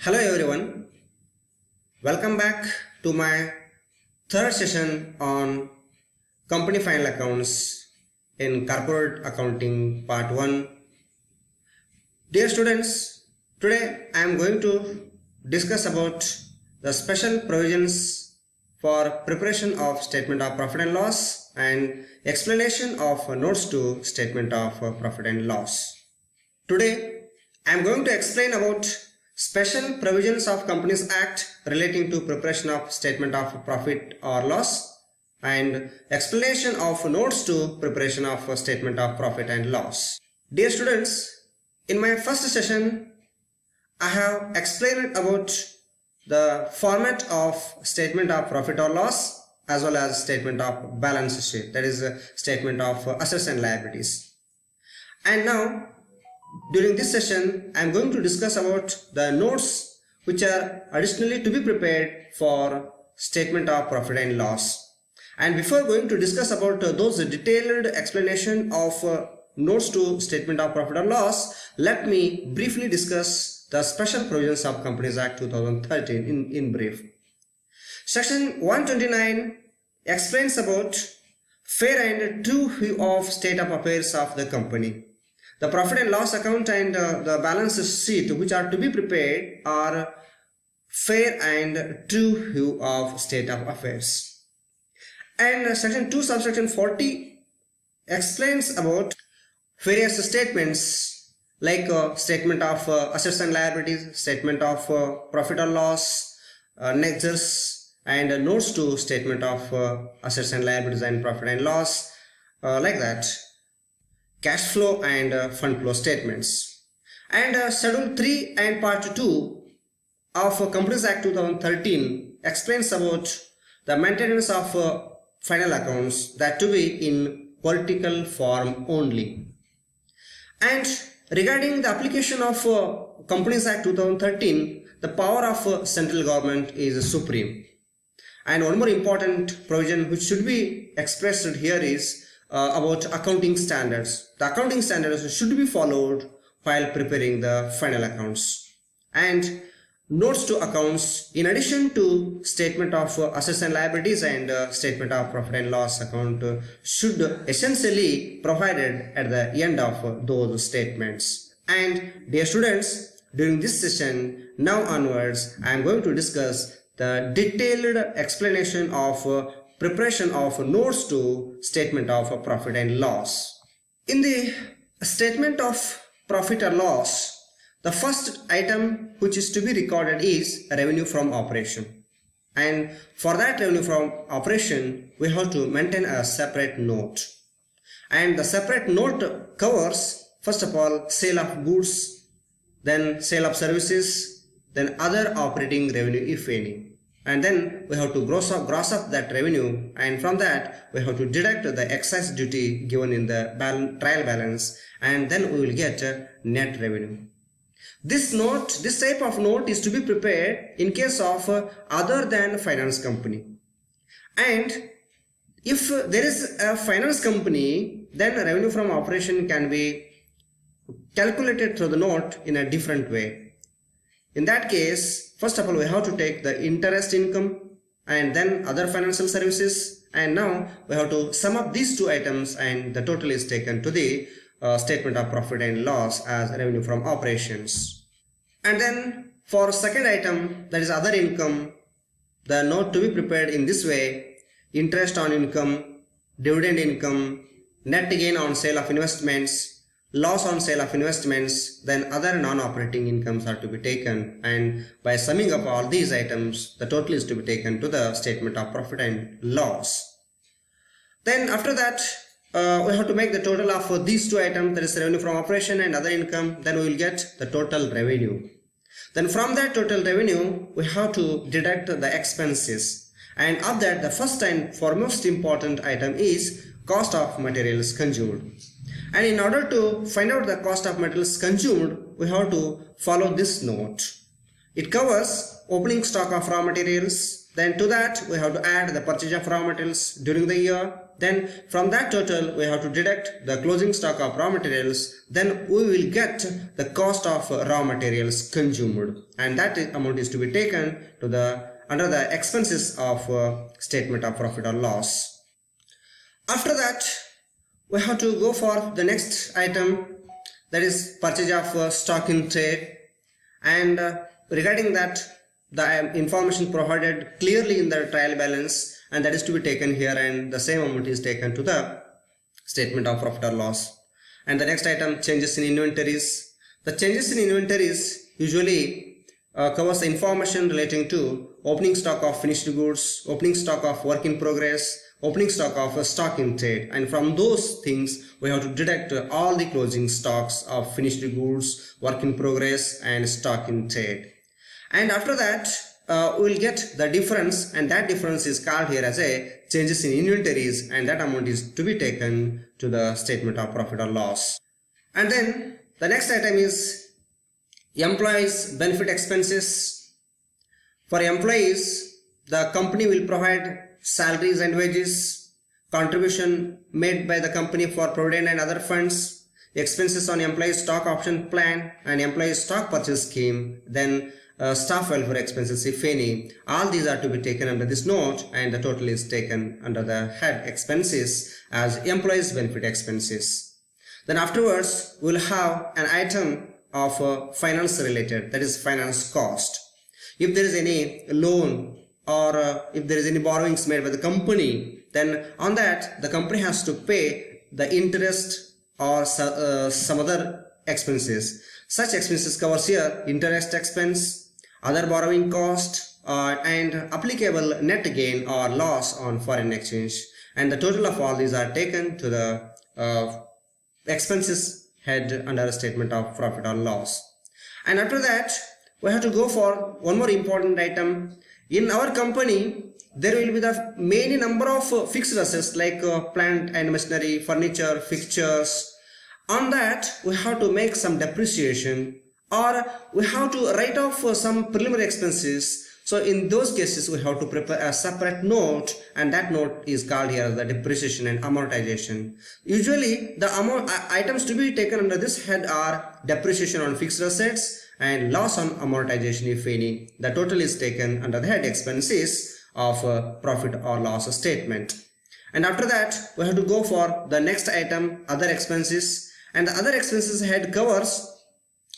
Hello everyone, welcome back to my third session on company final accounts in corporate accounting part 1. Dear students, today I am going to discuss about the special provisions for preparation of statement of profit and loss and explanation of notes to statement of profit and loss. Today I am going to explain about special provisions of Companies Act relating to preparation of statement of profit or loss and explanation of notes to preparation of statement of profit and loss. Dear students, in my first session I have explained about the format of statement of profit or loss as well as statement of balance sheet, that is a statement of assets and liabilities. And now during this session, I am going to discuss about the notes which are additionally to be prepared for statement of profit and loss. And before going to discuss about those detailed explanation of notes to statement of profit or loss, let me briefly discuss the special provisions of Companies Act 2013 in brief. Section 129 explains about fair and true view of state of affairs of the company. The profit and loss account and the balance sheet which are to be prepared are fair and true view of state of affairs. And section 2 subsection 40 explains about various statements like statement of assets and liabilities, statement of profit or loss, nexus, and notes to statement of assets and liabilities and profit and loss, like that. Cash flow and fund flow statements. And schedule 3 and part 2 of Companies Act 2013 explains about the maintenance of final accounts that to be in political form only. And regarding the application of Companies Act 2013, the power of central government is supreme. And one more important provision which should be expressed here is about accounting standards. The accounting standards should be followed while preparing the final accounts. And notes to accounts, in addition to statement of assets and liabilities and statement of profit and loss account, should essentially provided at the end of those statements. And dear students, during this session, now onwards, I am going to discuss the detailed explanation of preparation of notes to statement of profit and loss. In the statement of profit or loss, the first item which is to be recorded is revenue from operation. And for that revenue from operation, we have to maintain a separate note. And the separate note covers, first of all, sale of goods, then sale of services, then other operating revenue if any. And then we have to gross up that revenue, and from that we have to deduct the excise duty given in the trial balance, and then we will get net revenue. This type of note is to be prepared in case of other than finance company. And if there is a finance company, then revenue from operation can be calculated through the note in a different way. In that case, first of all, we have to take the interest income and then other financial services, and now we have to sum up these two items, and the total is taken to the statement of profit and loss as revenue from operations. And then for second item, that is other income, the note to be prepared in this way: interest on income, dividend income, net gain on sale of investments, loss on sale of investments, then other non-operating incomes are to be taken, and by summing up all these items, the total is to be taken to the statement of profit and loss. Then after that, we have to make the total of these two items, that is revenue from operation and other income, then we will get the total revenue. Then from that total revenue, we have to deduct the expenses, and of that, the first and foremost important item is cost of materials consumed. And in order to find out the cost of materials consumed, we have to follow this note. It covers opening stock of raw materials, Then to that we have to add the purchase of raw materials during the year. Then from that total we have to deduct the closing stock of raw materials. Then we will get the cost of raw materials consumed, and that amount is to be taken to the under the expenses of statement of profit or loss. After that we have to go for the next item, that is purchase of stock in trade. And regarding that, the information provided clearly in the trial balance, and that is to be taken here, and the same amount is taken to the statement of profit or loss. And the next item, changes in inventories. The changes in inventories usually covers the information relating to opening stock of finished goods, opening stock of work in progress, opening stock of stock in trade, and from those things we have to deduct all the closing stocks of finished goods, work in progress, and stock in trade. And after that we will get the difference, and that difference is called here as a changes in inventories, and that amount is to be taken to the statement of profit or loss. And then the next item is employees benefit expenses. For employees, the company will provide salaries and wages, contribution made by the company for provident and other funds, expenses on employee stock option plan and employee stock purchase scheme, then staff welfare expenses if any. All these are to be taken under this note, and the total is taken under the head expenses as employees benefit expenses. Then afterwards we will have an item of finance related, that is finance cost. If there is any loan or if there is any borrowings made by the company, then on that the company has to pay the interest or some other expenses. Such expenses covers here interest expense, other borrowing cost, and applicable net gain or loss on foreign exchange, and the total of all these are taken to the expenses head under a statement of profit or loss. And after that we have to go for one more important item. In our company there will be the many number of fixed assets like plant and machinery, furniture, fixtures. On that we have to make some depreciation, or we have to write off some preliminary expenses. So in those cases we have to prepare a separate note, and that note is called here the depreciation and amortization. Usually the items to be taken under this head are depreciation on fixed assets and loss on amortization if any. The total is taken under the head expenses of profit or loss statement. And after that we have to go for the next item, other expenses, and the other expenses head covers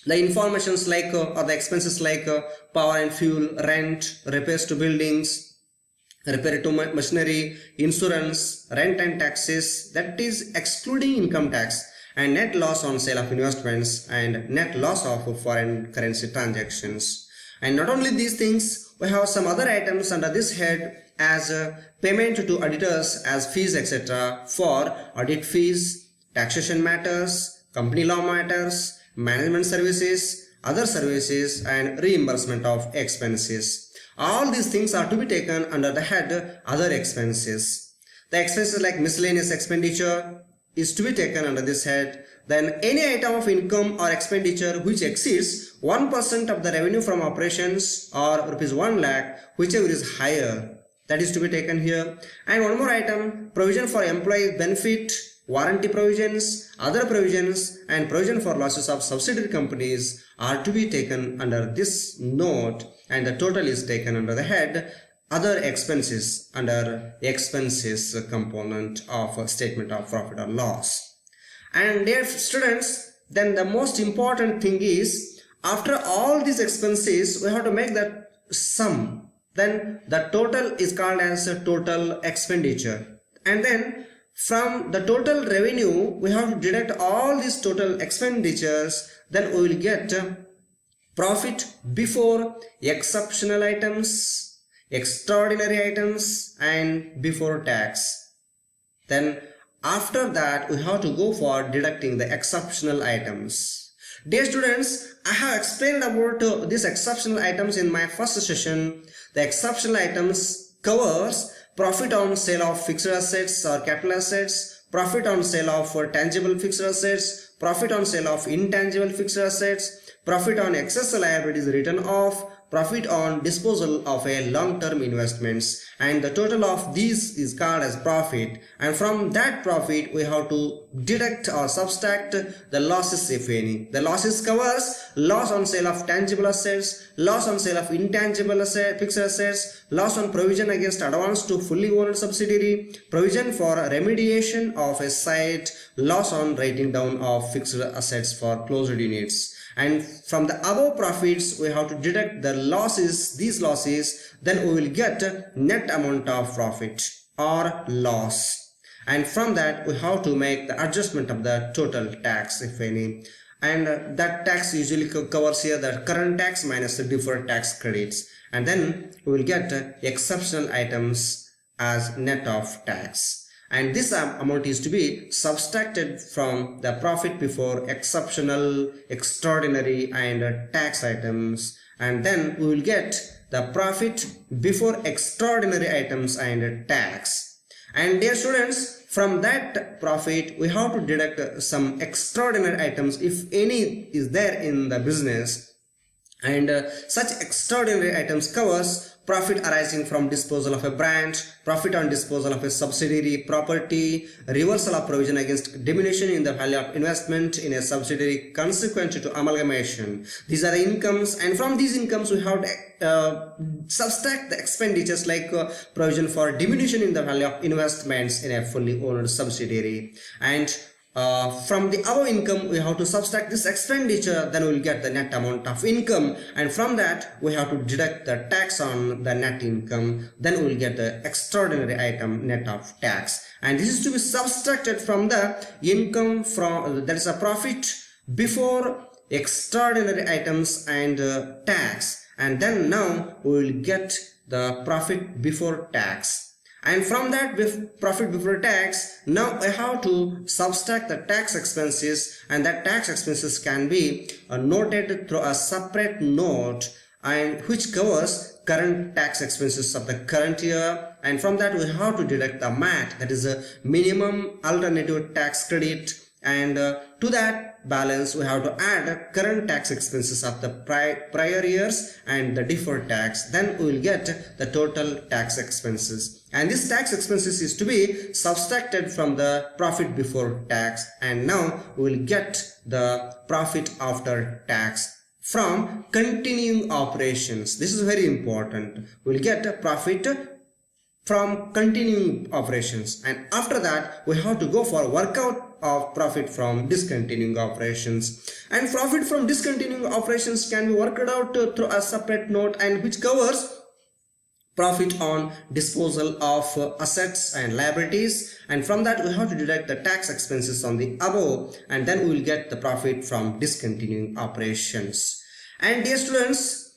the informations like or the expenses like power and fuel, rent, repairs to buildings, repair to machinery, insurance, rent and taxes, that is excluding income tax, and net loss on sale of investments, and net loss of foreign currency transactions. And not only these things, we have some other items under this head as payment to auditors as fees etc. for audit fees, taxation matters, company law matters, management services, other services, and reimbursement of expenses. All these things are to be taken under the head other expenses. The expenses like miscellaneous expenditure is to be taken under this head. Then any item of income or expenditure which exceeds 1% of the revenue from operations or rupees 1 lakh, whichever is higher, that is to be taken here. And one more item, provision for employee benefit, warranty provisions, other provisions, and provision for losses of subsidiary companies are to be taken under this note, and the total is taken under the head other expenses under expenses component of statement of profit or loss. And dear students, then the most important thing is, after all these expenses we have to make that sum, then the total is called as a total expenditure, and then from the total revenue we have to deduct all these total expenditures. Then we will get profit before exceptional items, extraordinary items, and before tax. Then after that we have to go for deducting the exceptional items. Dear students, I have explained about these exceptional items in my first session. The exceptional items covers profit on sale of fixed assets or capital assets, profit on sale of tangible fixed assets, profit on sale of intangible fixed assets, profit on excess liabilities written off, profit on disposal of a long-term investments, and the total of these is called as profit. And from that profit we have to deduct or subtract the losses if any. The losses covers loss on sale of tangible assets, loss on sale of intangible assets, fixed assets, loss on provision against advance to fully owned subsidiary, provision for remediation of a site, loss on writing down of fixed assets for closed units. And from the above profits we have to deduct the losses, these losses, then we will get net amount of profit or loss. And from that we have to make the adjustment of the total tax if any. And that tax usually covers here the current tax minus the deferred tax credits. And then we will get exceptional items as net of tax. And this amount is to be subtracted from the profit before exceptional, extraordinary and tax items, and then we will get the profit before extraordinary items and tax. And dear students, from that profit we have to deduct some extraordinary items if any is there in the business. And such extraordinary items covers profit arising from disposal of a branch, profit on disposal of a subsidiary property, reversal of provision against diminution in the value of investment in a subsidiary consequent to amalgamation. These are the incomes, and from these incomes we have to subtract the expenditures like provision for diminution in the value of investments in a fully owned subsidiary. And from the above income we have to subtract this expenditure, then we will get the net amount of income, and from that we have to deduct the tax on the net income, then we will get the extraordinary item net of tax. And this is to be subtracted from the income from that is a profit before extraordinary items and tax, and then now we will get the profit before tax. And from that profit before tax, now I have to subtract the tax expenses, and that tax expenses can be noted through a separate note, and which covers current tax expenses of the current year. And from that we have to deduct the MAT, that is a minimum alternative tax credit, and to that balance we have to add current tax expenses of the prior years and the deferred tax. Then we will get the total tax expenses, and this tax expenses is to be subtracted from the profit before tax, and now we will get the profit after tax from continuing operations. This is very important. We will get a profit from continuing operations, and after that we have to go for workout of profit from discontinuing operations. And profit from discontinuing operations can be worked out through a separate note, and which covers profit on disposal of assets and liabilities, and from that we have to deduct the tax expenses on the above, and then we will get the profit from discontinuing operations. And dear students,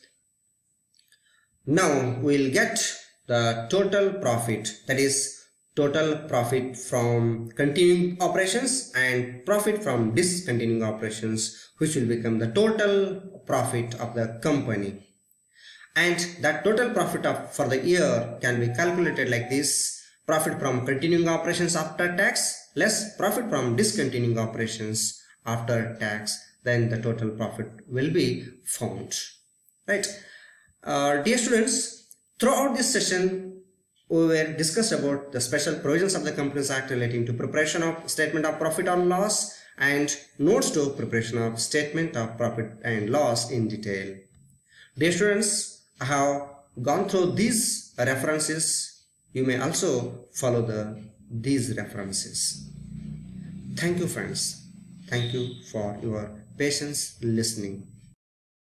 now we will get the total profit, that is total profit from continuing operations and profit from discontinuing operations, which will become the total profit of the company. And that total profit for the year can be calculated like this: profit from continuing operations after tax less profit from discontinuing operations after tax, then the total profit will be found, right? Dear students, throughout this session we were discussed about the special provisions of the Companies Act relating to preparation of statement of profit or loss and notes to preparation of statement of profit and loss in detail. Dear students, I have gone through these references. You may also follow these references. Thank you friends. Thank you for your patience listening.